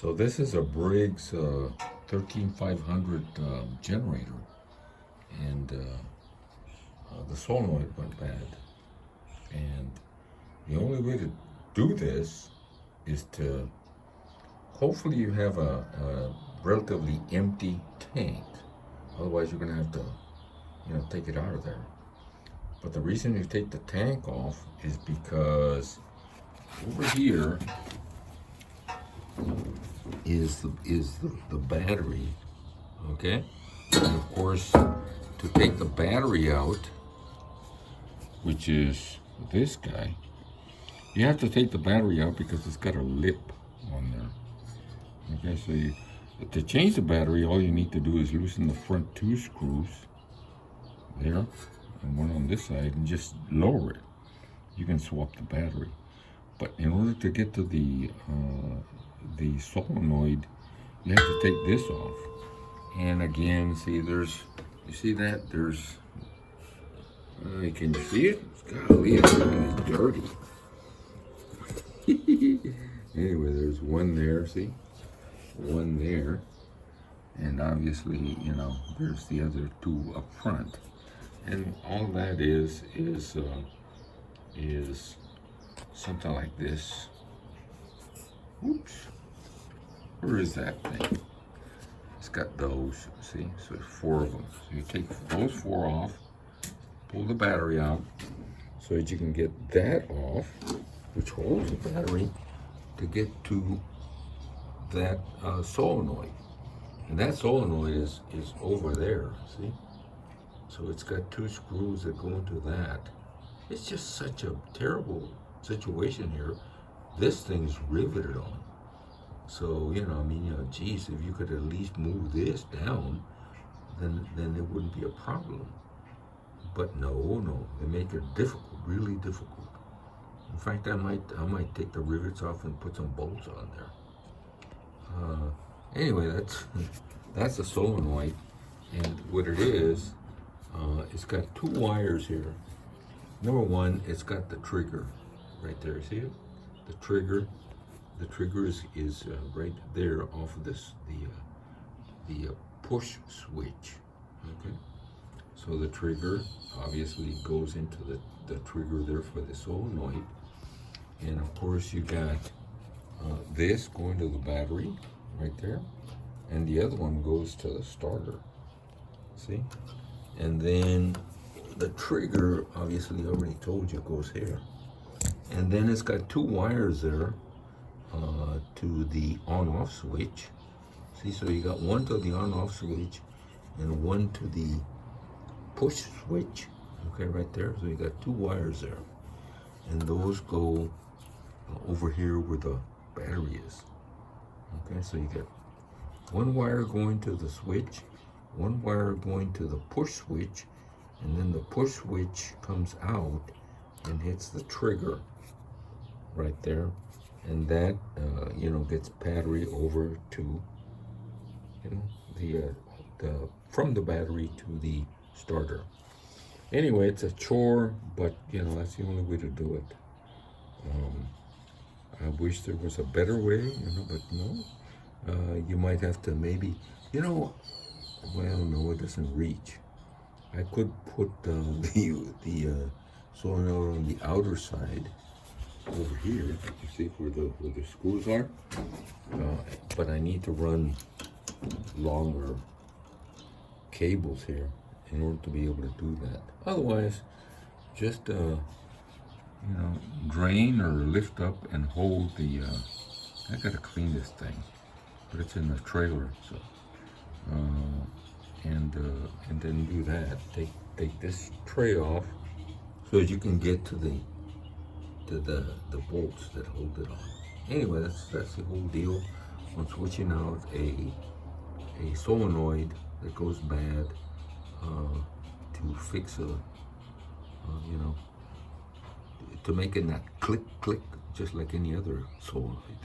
So this is a Briggs 13500 generator, and the solenoid went bad. And the only way to do this is to, hopefully you have a relatively empty tank. Otherwise you're gonna have to, take it out of there. But the reason you take the tank off is because over here is the battery, okay? And of course, to take the battery out, which is this guy, you have to take the battery out because it's got a lip on there. Okay, so to change the battery, all you need to do is loosen the front two screws there, and one on this side, and just lower it. You can swap the battery. But in order to get to the solenoid, you have to take this off. And again, see, you see that? There's, can you see it? Golly, it's really dirty. Anyway, there's one there, see? One there. And obviously, there's the other two up front. And all that is something like this. Oops. Where is that thing? It's got those, see? So there's 4 of them. So you take those 4 off, pull the battery out, so that you can get that off, which holds the battery, to get to that solenoid. And that solenoid is over there, see? So it's got 2 screws that go into that. It's just such a terrible situation here. This thing's riveted on. So, geez, if you could at least move this down, then it wouldn't be a problem. But no, they make it difficult, really difficult. In fact, I might take the rivets off and put some bolts on there. Anyway, that's a solenoid, and what it is, it's got 2 wires here. Number 1, it's got the trigger right there. See it? The trigger is right there off of this the push switch. Okay. So the trigger obviously goes into the trigger there for the solenoid, and of course you got this going to the battery right there, and the other one goes to the starter. See? And then the trigger, obviously, I already told you, goes here. And then it's got 2 wires there to the on-off switch. See, so you got one to the on-off switch and one to the push switch. Okay, right there. So you got 2 wires there. And those go over here where the battery is. Okay, so you get 1 wire going to the switch, 1 wire going to the push switch, and then the push switch comes out and hits the trigger right there, and that gets battery over to the from the battery to the starter. Anyway, it's a chore, but that's the only way to do it. I wish there was a better way, but no. You might have to maybe, well, no, it doesn't reach. I could put the solenoid on the outer side over here. You see where the screws are? But I need to run longer cables here in order to be able to do that. Otherwise, just drain or lift up and hold the. I gotta clean this thing, but it's in the trailer, so. And then do that. Take this tray off so that you can get to the bolts that hold it on. Anyway, that's the whole deal on switching out a solenoid that goes bad to fix to make it not click click just like any other solenoid.